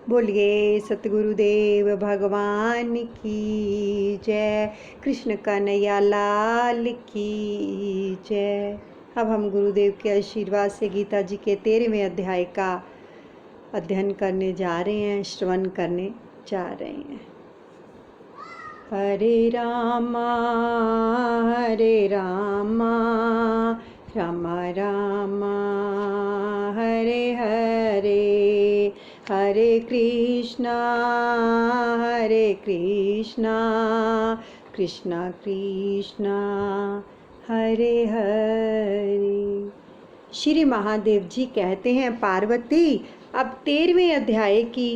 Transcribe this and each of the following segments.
बोलिए सतगुरुदेव भगवान की जय। कृष्ण कन्हैया लाल की जय। अब हम गुरुदेव के आशीर्वाद से गीता जी के 13वें अध्याय का अध्ययन करने जा रहे हैं, श्रवण करने जा रहे हैं। हरे रामा रामा रामा हरे हरे, हरे कृष्णा कृष्णा कृष्णा हरे हरे। श्री महादेव जी कहते हैं, पार्वती अब 13वें अध्याय की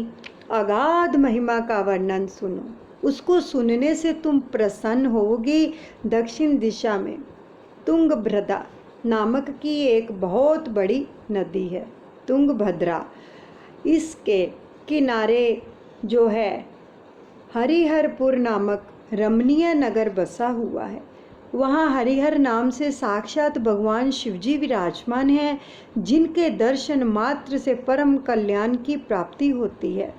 अगाध महिमा का वर्णन सुनो। उसको सुनने से तुम प्रसन्न होगी। दक्षिण दिशा में तुंगभद्रा नामक की एक बहुत बड़ी नदी है, तुंगभद्रा। इसके किनारे जो है हरिहरपुर नामक रमणीय नगर बसा हुआ है। वहाँ हरिहर नाम से साक्षात भगवान शिवजी विराजमान हैं, जिनके दर्शन मात्र से परम कल्याण की प्राप्ति होती है।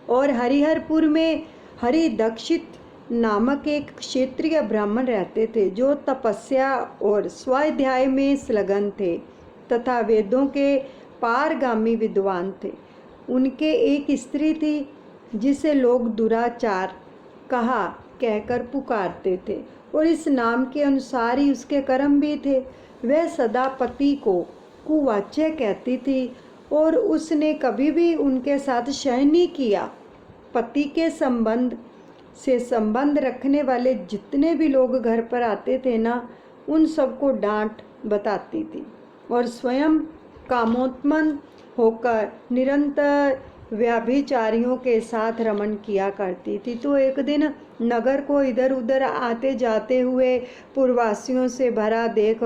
और हरिहरपुर में हरिदक्षित नामक एक क्षेत्रीय ब्राह्मण रहते थे, जो तपस्या और स्वाध्याय में संलग्न थे तथा वेदों के पारगामी विद्वान थे। उनके एक स्त्री थी, जिसे लोग दुराचार कहा कहकर पुकारते थे, और इस नाम के अनुसार ही उसके कर्म भी थे। वह सदा पति को कुवाच्य कहती थी और उसने कभी भी उनके साथ शयन नहीं किया। पति के संबंध रखने वाले जितने भी लोग घर पर आते थे ना, उन सबको डांट बताती थी और स्वयं कामोत्मन होकर निरंतर व्यभिचारियों के साथ रमण किया करती थी। तो एक दिन नगर को इधर उधर आते जाते हुए पूर्ववासियों से भरा देख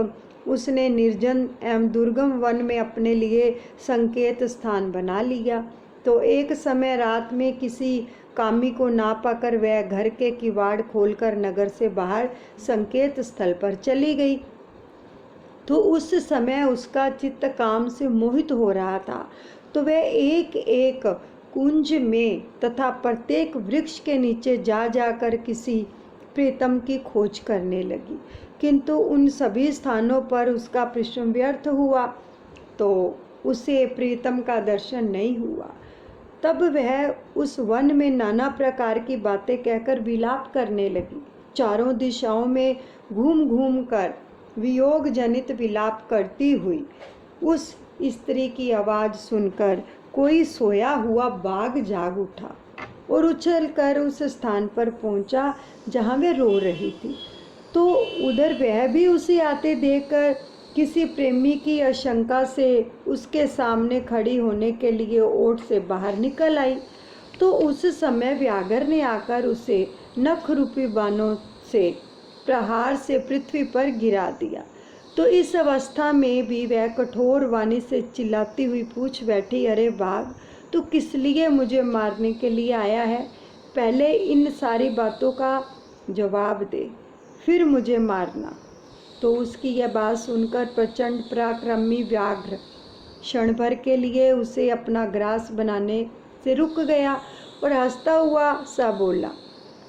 उसने निर्जन एवं दुर्गम वन में अपने लिए संकेत स्थान बना लिया। तो एक समय रात में किसी कामी को ना पाकर वह घर के किवाड़ खोलकर नगर से बाहर संकेत स्थल पर चली गई। तो उस समय उसका चित्त काम से मोहित हो रहा था। तो वह एक एक कुंज में तथा प्रत्येक वृक्ष के नीचे जा जाकर किसी प्रीतम की खोज करने लगी, किंतु उन सभी स्थानों पर उसका परिश्रम व्यर्थ हुआ, तो उसे प्रीतम का दर्शन नहीं हुआ। तब वह उस वन में नाना प्रकार की बातें कहकर विलाप करने लगी। चारों दिशाओं में घूम घूम कर वियोग जनित विलाप करती हुई उस स्त्री की आवाज़ सुनकर कोई सोया हुआ बाघ जाग उठा और उछलकर उस स्थान पर पहुंचा जहां वह रो रही थी। तो उधर वह भी उसे आते देखकर किसी प्रेमी की आशंका से उसके सामने खड़ी होने के लिए ओट से बाहर निकल आई। तो उस समय व्याघ्र ने आकर उसे नख रूपी बाणों से प्रहार से पृथ्वी पर गिरा दिया। तो इस अवस्था में भी वह कठोर वाणी से चिल्लाती हुई पूछ बैठी, अरे बाघ, तू किस लिए मुझे मारने के लिए आया है? पहले इन सारी बातों का जवाब दे, फिर मुझे मारना। तो उसकी यह बात सुनकर प्रचंड पराक्रमी व्याघ्र क्षण भर के लिए उसे अपना ग्रास बनाने से रुक गया और हंसता हुआ सा बोला,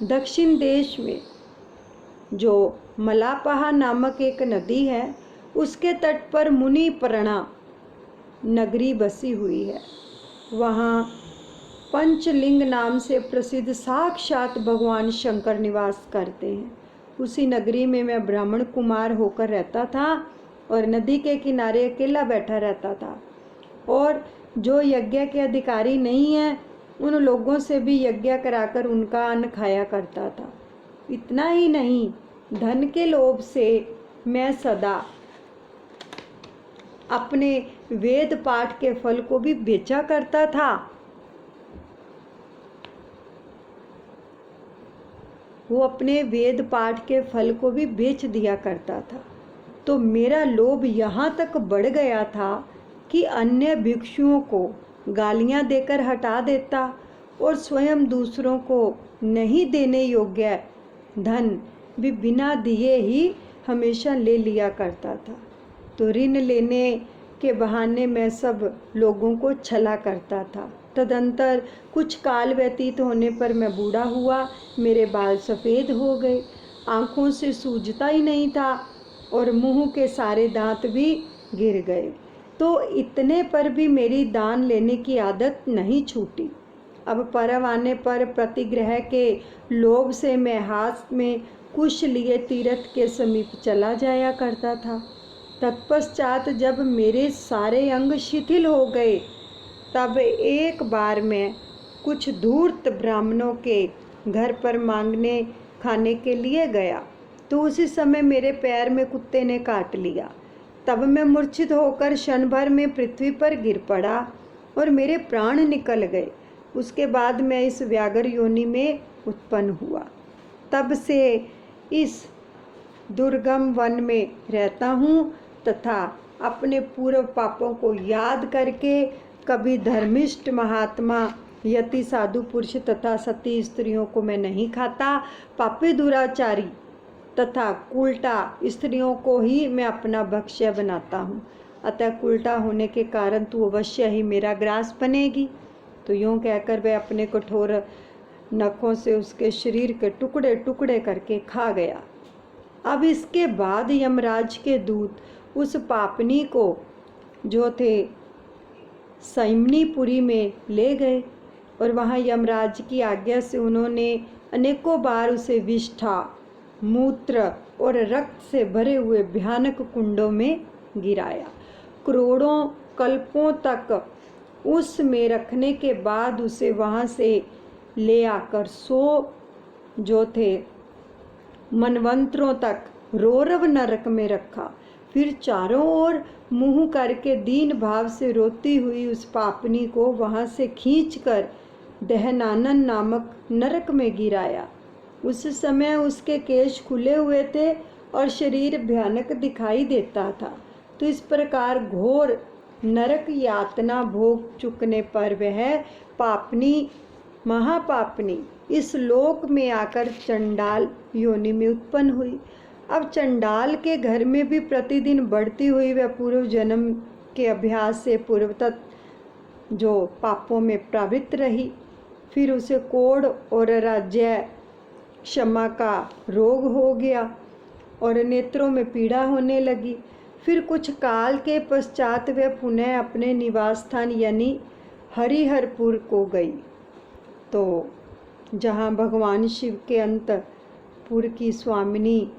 दक्षिण देश में जो मलापहा नामक एक नदी है, उसके तट पर मुनि प्रणा नगरी बसी हुई है। वहाँ पंचलिंग नाम से प्रसिद्ध साक्षात भगवान शंकर निवास करते हैं। उसी नगरी में मैं ब्राह्मण कुमार होकर रहता था और नदी के किनारे अकेला बैठा रहता था, और जो यज्ञ के अधिकारी नहीं हैं उन लोगों से भी यज्ञ कराकर उनका अन्न खाया करता था। इतना ही नहीं, धन के लोभ से मैं सदा अपने वेद पाठ के फल को भी बेचा करता था। वो अपने वेद पाठ के फल को भी बेच दिया करता था। तो मेरा लोभ यहाँ तक बढ़ गया था कि अन्य भिक्षुओं को गालियाँ देकर हटा देता और स्वयं दूसरों को नहीं देने योग्य धन भी बिना दिए ही हमेशा ले लिया करता था। तो ऋण लेने के बहाने मैं सब लोगों को छला करता था तदंतर कुछ काल व्यतीत होने पर मैं बूढ़ा हुआ, मेरे बाल सफ़ेद हो गए, आँखों से सूझता ही नहीं था और मुंह के सारे दांत भी गिर गए। तो इतने पर भी मेरी दान लेने की आदत नहीं छूटी। अब पर्व आने पर प्रतिग्रह के लोभ से मैं हाथ में कुश लिए तीर्थ के समीप चला जाया करता था। तत्पश्चात जब मेरे सारे अंग शिथिल हो गए, तब एक बार मैं कुछ धूर्त ब्राह्मणों के घर पर मांगने खाने के लिए गया, तो उसी समय मेरे पैर में कुत्ते ने काट लिया। तब मैं मूर्छित होकर क्षण भर में पृथ्वी पर गिर पड़ा और मेरे प्राण निकल गए। उसके बाद मैं इस व्याघ्र योनि में उत्पन्न हुआ। तब से इस दुर्गम वन में रहता हूँ तथा अपने पूर्व पापों को याद करके कभी धर्मिष्ठ महात्मा, यति, साधु पुरुष तथा सती स्त्रियों को मैं नहीं खाता। पापी दुराचारी तथा उल्टा स्त्रियों को ही मैं अपना भक्ष्य बनाता हूँ। अतः उल्टा होने के कारण तू अवश्य ही मेरा ग्रास बनेगी। तो यूँ कहकर वह अपने कठोर नखों से उसके शरीर के टुकड़े टुकड़े करके खा गया। अब इसके बाद यमराज के दूत उस पापनी को जो थे संयमनीपुरी में ले गए और वहाँ यमराज की आज्ञा से उन्होंने अनेकों बार उसे विष्ठा, मूत्र और रक्त से भरे हुए भयानक कुंडों में गिराया। करोड़ों कल्पों तक उस में रखने के बाद उसे वहाँ से ले आकर 100 जो थे मनवंतरों तक रौरव नरक में रखा। फिर चारों ओर मुंह करके दीन भाव से रोती हुई उस पापनी को वहाँ से खींचकर दहनानन नामक नरक में गिराया। उस समय उसके केश खुले हुए थे और शरीर भयानक दिखाई देता था। तो इस प्रकार घोर नरक यातना भोग चुकने पर वह पापनी, महापापनी इस लोक में आकर चंडाल योनि में उत्पन्न हुई। अब चंडाल के घर में भी प्रतिदिन बढ़ती हुई वह पूर्व जन्म के अभ्यास से पूर्वतः जो पापों में प्रवृत्त रही। फिर उसे कोढ़ और राज्य क्षमा का रोग हो गया और नेत्रों में पीड़ा होने लगी। फिर कुछ काल के पश्चात वह पुनः अपने निवास स्थान यानी हरिहरपुर को गई, तो जहाँ भगवान शिव के अंतपुर की स्वामिनी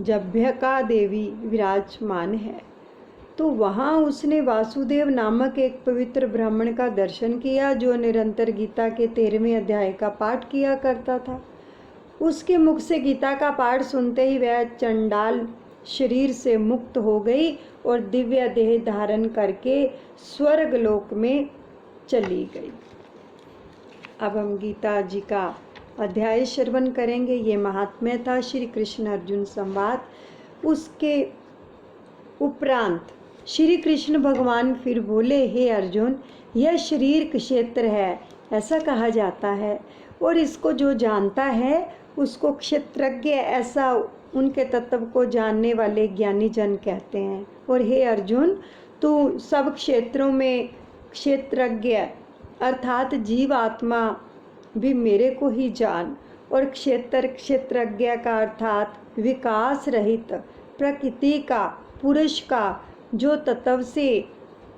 जभ्यका देवी विराजमान है। तो वहाँ उसने वासुदेव नामक एक पवित्र ब्राह्मण का दर्शन किया जो निरंतर गीता के 13वें अध्याय का पाठ किया करता था। उसके मुख से गीता का पाठ सुनते ही वह चंडाल शरीर से मुक्त हो गई और दिव्य देह धारण करके स्वर्ग लोक में चली गई। अब हम गीता जी का अध्याय श्रवण करेंगे। ये महात्म्य था श्री कृष्ण अर्जुन संवाद। उसके उपरांत श्री कृष्ण भगवान फिर बोले, हे अर्जुन, यह शरीर क्षेत्र है ऐसा कहा जाता है और इसको जो जानता है उसको क्षेत्रज्ञ, ऐसा उनके तत्व को जानने वाले ज्ञानी जन कहते हैं। और हे अर्जुन, तू सब क्षेत्रों में क्षेत्रज्ञ अर्थात जीव आत्मा भी मेरे को ही जान, और क्षेत्रज्ञ का अर्थात विकास रहित प्रकृति का, पुरुष का जो तत्व से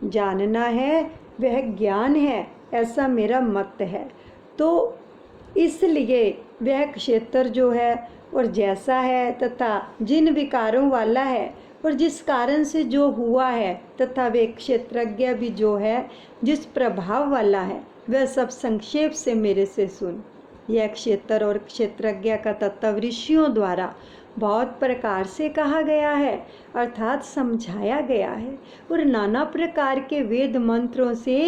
जानना है वह ज्ञान है, ऐसा मेरा मत है। तो इसलिए वह क्षेत्र जो है और जैसा है तथा जिन विकारों वाला है और जिस कारण से जो हुआ है तथा वे क्षेत्रज्ञ भी जो है जिस प्रभाव वाला है, वह सब संक्षेप से मेरे से सुन। यह क्षेत्र और क्षेत्रज्ञ का तत्व ऋषियों द्वारा बहुत प्रकार से कहा गया है अर्थात समझाया गया है और नाना प्रकार के वेद मंत्रों से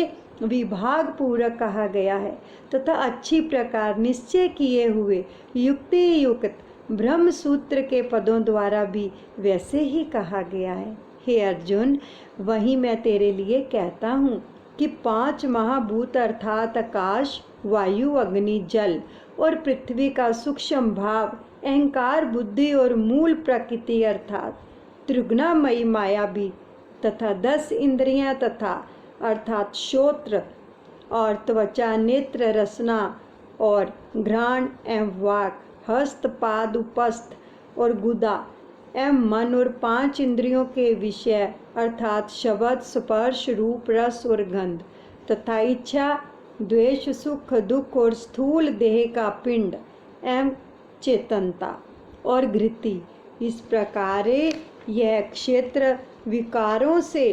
विभाग पूर्वक कहा गया है तथा अच्छी प्रकार निश्चय किए हुए युक्ति युक्त ब्रह्म सूत्र के पदों द्वारा भी वैसे ही कहा गया है। हे अर्जुन, वही मैं तेरे लिए कहता हूँ कि 5 महाभूत अर्थात आकाश, वायु, अग्नि, जल और पृथ्वी का सूक्ष्म भाव, अहंकार, बुद्धि और मूल प्रकृति अर्थात त्रिगुणामयी माया भी तथा 10 इंद्रियां तथा अर्थात श्रोत्र, और त्वचा, नेत्र, रसना और घ्राण एवं वाक, हस्त, पाद, उपस्थ और गुदा एवं मन और 5 इंद्रियों के विषय अर्थात शब्द, स्पर्श, रूप, रस और गंध तथा इच्छा, द्वेष, सुख, दुख और स्थूल देह का पिंड एवं चेतनता और घृति, इस प्रकार यह क्षेत्र विकारों से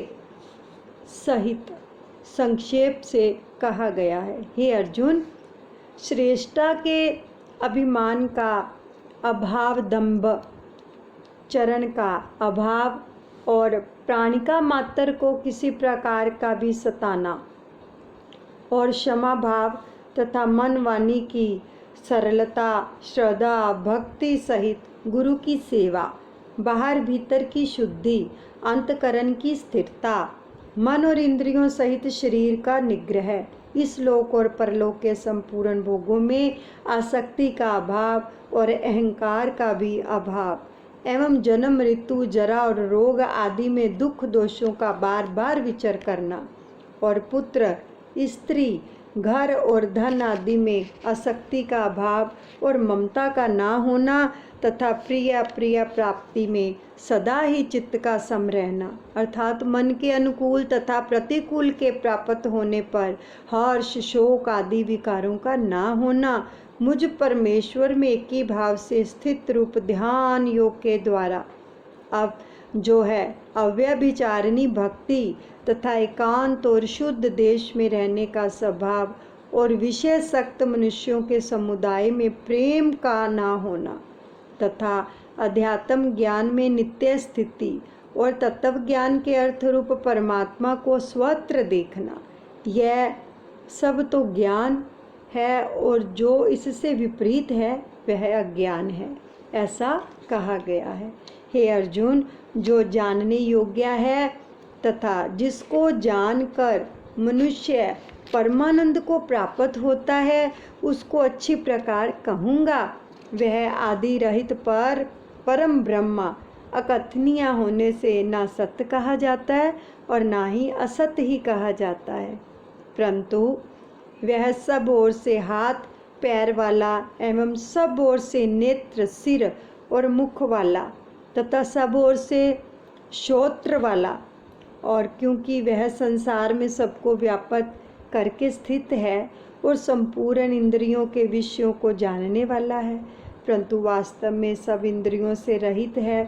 सहित संक्षेप से कहा गया है। हे अर्जुन, श्रेष्ठता के अभिमान का अभाव, दंभ, चरण का अभाव और प्राणिका मात्र को किसी प्रकार का भी सताना और क्षमा भाव तथा मन वाणी की सरलता, श्रद्धा, भक्ति सहित गुरु की सेवा, बाहर भीतर की शुद्धि, अंतकरण की स्थिरता, मन और इंद्रियों सहित शरीर का निग्रह, इस लोक और परलोक के संपूर्ण भोगों में आसक्ति का अभाव और अहंकार का भी अभाव एवं जन्म, मृत्यु, जरा और रोग आदि में दुख दोषों का बार बार विचार करना और पुत्र, स्त्री, घर और धन आदि में आसक्ति का अभाव और ममता का ना होना तथा प्रिय प्राप्ति में सदा ही चित्त का सम रहना अर्थात मन के अनुकूल तथा प्रतिकूल के प्राप्त होने पर हर्ष, शोक आदि विकारों का ना होना, मुझ परमेश्वर में एक ही भाव से स्थित रूप ध्यान योग के द्वारा अब जो है अव्यभिचारिणी भक्ति तथा एकांत और शुद्ध देश में रहने का स्वभाव और विषय सक्त मनुष्यों के समुदाय में प्रेम का ना होना तथा अध्यात्म ज्ञान में नित्य स्थिति और तत्व ज्ञान के अर्थ रूप परमात्मा को स्वत्र देखना, यह सब तो ज्ञान है और जो इससे विपरीत है वह अज्ञान है, ऐसा कहा गया है। हे अर्जुन, जो जानने योग्य है तथा जिसको जानकर मनुष्य परमानंद को प्राप्त होता है उसको अच्छी प्रकार कहूँगा। वह आदि रहित परम ब्रह्मा अकथनीय होने से ना सत्य कहा जाता है और ना ही असत्य ही कहा जाता है, परंतु वह सब ओर से हाथ पैर वाला एवं सब ओर से नेत्र, सिर और मुख वाला तथा सब ओर से श्रोत्र वाला, और क्योंकि वह संसार में सबको व्यापक करके स्थित है और संपूर्ण इंद्रियों के विषयों को जानने वाला है, परंतु वास्तव में सब इंद्रियों से रहित है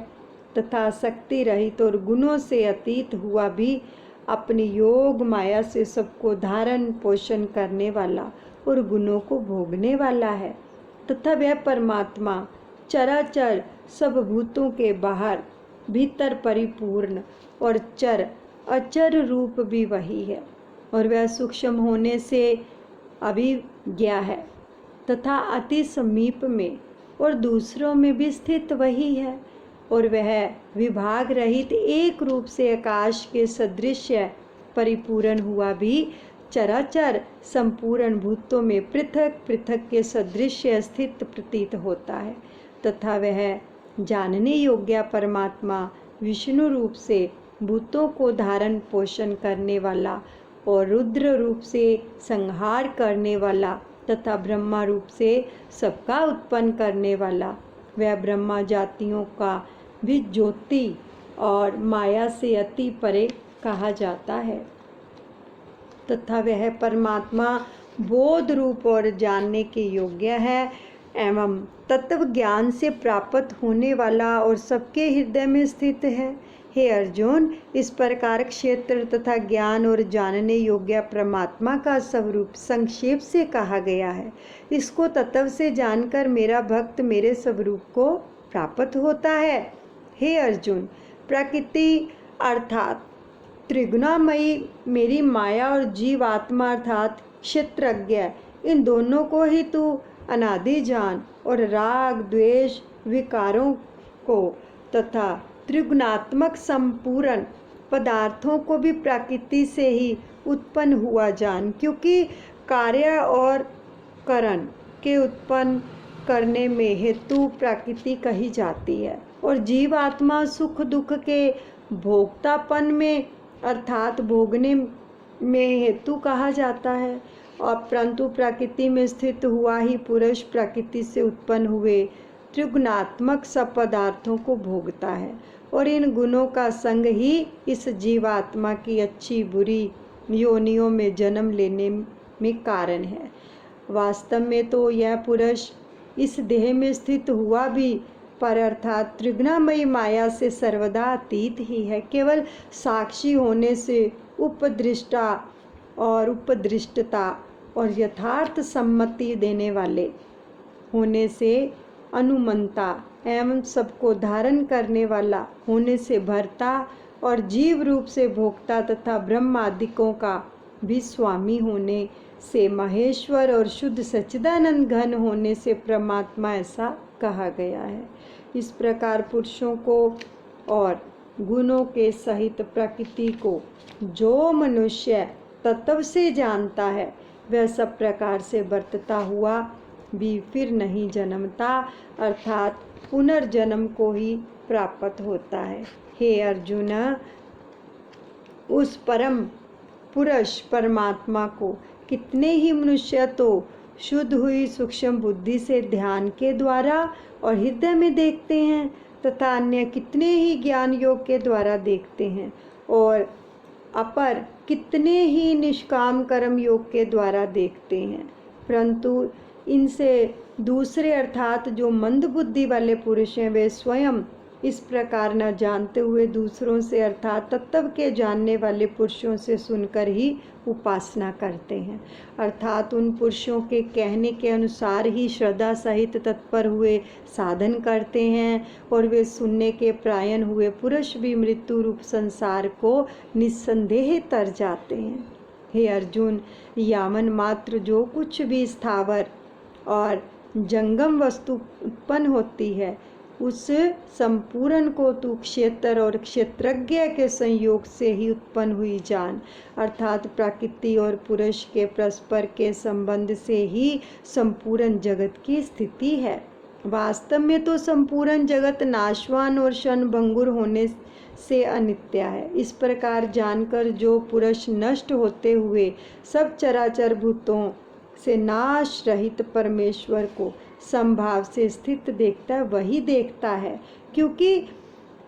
तथा शक्ति रहित और गुणों से अतीत हुआ भी अपनी योग माया से सबको धारण पोषण करने वाला और गुणों को भोगने वाला है तथा वह परमात्मा चराचर सब भूतों के बाहर भीतर परिपूर्ण और चर अचर रूप भी वही है और वह सूक्ष्म होने से अभिज्ञा है तथा अति समीप में और दूसरों में भी स्थित वही है और वह विभाग रहित एक रूप से आकाश के सदृश परिपूर्ण हुआ भी चराचर संपूर्ण भूतों में पृथक पृथक के सदृश स्थित प्रतीत होता है तथा वह जानने योग्य परमात्मा विष्णु रूप से भूतों को धारण पोषण करने वाला और रुद्र रूप से संहार करने वाला तथा ब्रह्मा रूप से सबका उत्पन्न करने वाला, वह ब्रह्मा जातियों का भी ज्योति और माया से अति परे कहा जाता है तथा वह परमात्मा बोध रूप और जानने के योग्य है एवं तत्व ज्ञान से प्राप्त होने वाला और सबके हृदय में स्थित है। हे अर्जुन, इस प्रकार क्षेत्र तथा ज्ञान और जानने योग्य परमात्मा का स्वरूप संक्षेप से कहा गया है। इसको तत्व से जानकर मेरा भक्त मेरे स्वरूप को प्राप्त होता है। हे अर्जुन, प्रकृति अर्थात त्रिगुणामयी मेरी माया और जीव आत्मा अर्थात क्षेत्रज्ञ, इन दोनों को ही तू अनादि जान और राग द्वेष विकारों को तथा त्रिगुणात्मक संपूर्ण पदार्थों को भी प्रकृति से ही उत्पन्न हुआ जान, क्योंकि कार्य और करण के उत्पन्न करने में हेतु प्रकृति कही जाती है और जीव आत्मा सुख दुख के भोक्तापन में अर्थात भोगने में हेतु कहा जाता है। और परंतु प्रकृति में स्थित हुआ ही पुरुष प्रकृति से उत्पन्न हुए त्रिगुणात्मक सब पदार्थों को भोगता है और इन गुणों का संग ही इस जीवात्मा की अच्छी बुरी योनियों में जन्म लेने में कारण है। वास्तव में तो यह पुरुष इस देह में स्थित हुआ भी पर अर्थात त्रिगुणामयी माया से सर्वदा अतीत ही है। केवल साक्षी होने से उपदृष्टा और उपदृष्टता और यथार्थ सम्मति देने वाले होने से अनुमंता एवं सबको धारण करने वाला होने से भरता और जीव रूप से भोक्ता तथा ब्रह्मादिकों का भी स्वामी होने से महेश्वर और शुद्ध सच्चिदानंद घन होने से परमात्मा ऐसा कहा गया है। इस प्रकार पुरुषों को और गुणों के सहित प्रकृति को जो मनुष्य तत्व से जानता है वह सब प्रकार से बरतता हुआ भी फिर नहीं जन्मता अर्थात पुनर्जन्म को ही प्राप्त होता है। हे अर्जुन, उस परम पुरुष परमात्मा को कितने ही मनुष्य तो शुद्ध हुई सूक्ष्म बुद्धि से ध्यान के द्वारा और हृदय में देखते हैं तथा अन्य कितने ही ज्ञान योग के द्वारा देखते हैं और अपर कितने ही निष्काम कर्म योग के द्वारा देखते हैं, परंतु इनसे दूसरे अर्थात जो मंद बुद्धि वाले पुरुष हैं वे स्वयं इस प्रकार न जानते हुए दूसरों से अर्थात तत्व के जानने वाले पुरुषों से सुनकर ही उपासना करते हैं। अर्थात उन पुरुषों के कहने के अनुसार ही श्रद्धा सहित तत्पर हुए साधन करते हैं और वे सुनने के प्रायण हुए पुरुष भी मृत्यु रूप संसार को निस्संदेह तर जाते हैं। हे अर्जुन, यामन मात्र जो कुछ भी स्थावर और जंगम वस्तु उत्पन्न होती है उस संपूर्ण को तू क्षेत्र और क्षेत्रज्ञ के संयोग से ही उत्पन्न हुई जान, अर्थात प्रकृति और पुरुष के परस्पर के संबंध से ही संपूर्ण जगत की स्थिति है। वास्तव में तो संपूर्ण जगत नाशवान और क्षणभंगुर होने से अनित्य है। इस प्रकार जानकर जो पुरुष नष्ट होते हुए सब चराचर भूतों से नाश रहित परमेश्वर को संभाव से स्थित देखता है वही देखता है, क्योंकि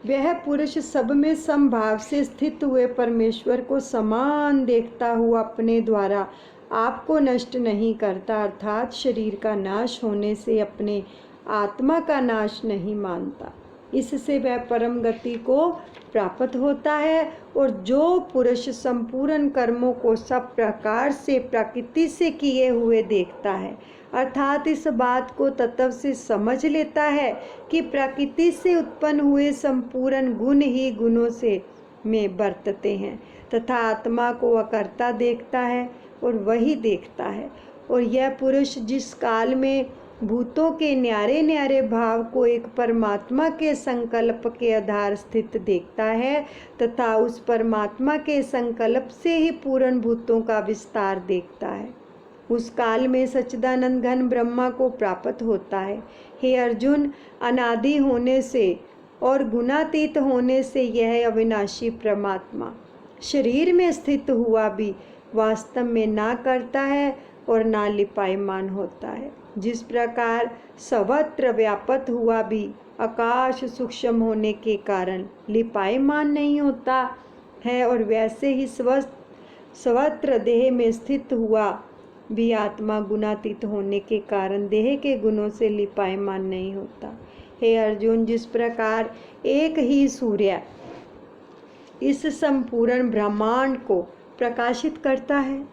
वह पुरुष सब में संभाव से स्थित हुए परमेश्वर को समान देखता हुआ अपने द्वारा आपको नष्ट नहीं करता, अर्थात शरीर का नाश होने से अपने आत्मा का नाश नहीं मानता। इससे वह परम गति को प्राप्त होता है। और जो पुरुष संपूर्ण कर्मों को सब प्रकार से प्रकृति से किए हुए देखता है, अर्थात इस बात को तत्व से समझ लेता है कि प्रकृति से उत्पन्न हुए संपूर्ण गुण ही गुणों से में बरतते हैं तथा आत्मा को अकर्ता देखता है और वही देखता है। और यह पुरुष जिस काल में भूतों के न्यारे न्यारे भाव को एक परमात्मा के संकल्प के आधार स्थित देखता है तथा उस परमात्मा के संकल्प से ही पूर्ण भूतों का विस्तार देखता है, उस काल में सच्चिदानंद घन ब्रह्मा को प्राप्त होता है। हे अर्जुन, अनादि होने से और गुणातीत होने से यह अविनाशी परमात्मा शरीर में स्थित हुआ भी वास्तव में ना करता है और ना लिपायमान होता है। जिस प्रकार सर्वत्र व्यापत हुआ भी आकाश सूक्ष्म होने के कारण लिपायमान नहीं होता है और वैसे ही सर्वत्र देह में स्थित हुआ भी आत्मा गुणातीत होने के कारण देह के गुणों से लिपायमान नहीं होता। हे अर्जुन, जिस प्रकार एक ही सूर्य इस संपूर्ण ब्रह्मांड को प्रकाशित करता है,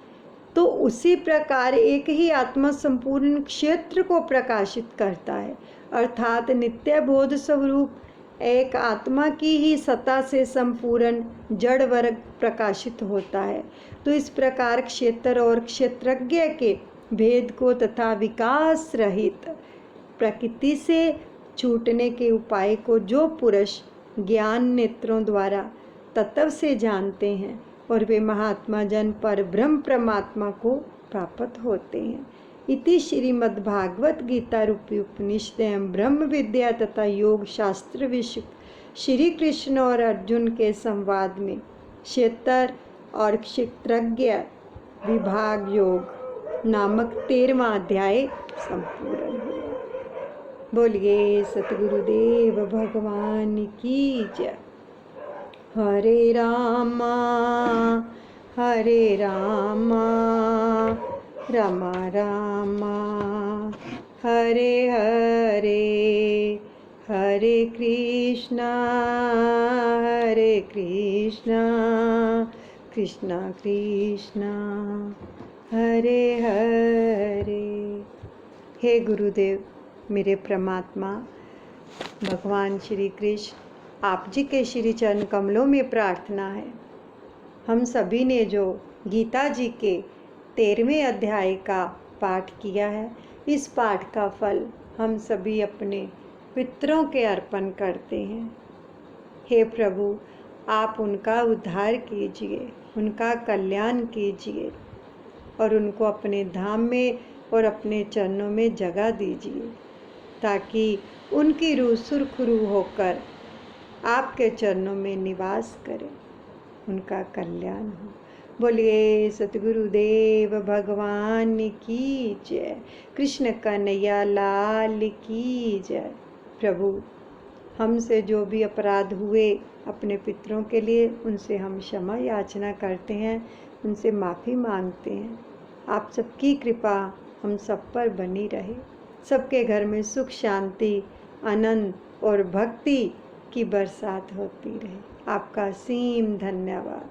तो उसी प्रकार एक ही आत्मा संपूर्ण क्षेत्र को प्रकाशित करता है, अर्थात नित्य बोध स्वरूप एक आत्मा की ही सत्ता से संपूर्ण जड़ वर्ग प्रकाशित होता है। तो इस प्रकार क्षेत्र और क्षेत्रज्ञ के भेद को तथा विकास रहित प्रकृति से छूटने के उपाय को जो पुरुष ज्ञान नेत्रों द्वारा तत्व से जानते हैं और वे महात्मा जन पर ब्रह्म परमात्मा को प्राप्त होते हैं। इति श्रीमद्भागवत गीता रूपी उपनिषद एवं ब्रह्म विद्या तथा योग शास्त्र विषय श्री कृष्ण और अर्जुन के संवाद में क्षेत्र और क्षेत्रज्ञ विभाग योग नामक 13वां अध्याय संपूर्ण हुआ। बोलिए सतगुरुदेव भगवान की जय। हरे रामा रामा रामा हरे हरे, हरे कृष्णा कृष्णा कृष्णा हरे हरे। हे गुरुदेव, मेरे परमात्मा भगवान श्री कृष्ण, आप जी के श्री चरण कमलों में प्रार्थना है, हम सभी ने जो गीता जी के 13वें अध्याय का पाठ किया है, इस पाठ का फल हम सभी अपने पितरों के अर्पण करते हैं। हे प्रभु, आप उनका उद्धार कीजिए, उनका कल्याण कीजिए और उनको अपने धाम में और अपने चरणों में जगह दीजिए, ताकि उनकी रूह सुरखरू होकर आपके चरणों में निवास करे, उनका कल्याण हो। बोलिए सतगुरुदेव भगवान की जय। कृष्ण कन्हैया लाल की जय। प्रभु, हमसे जो भी अपराध हुए अपने पितरों के लिए, उनसे हम क्षमा याचना करते हैं, उनसे माफ़ी मांगते हैं। आप सबकी कृपा हम सब पर बनी रहे, सबके घर में सुख शांति आनंद और भक्ति की बरसात होती रहे। आपका असीम धन्यवाद।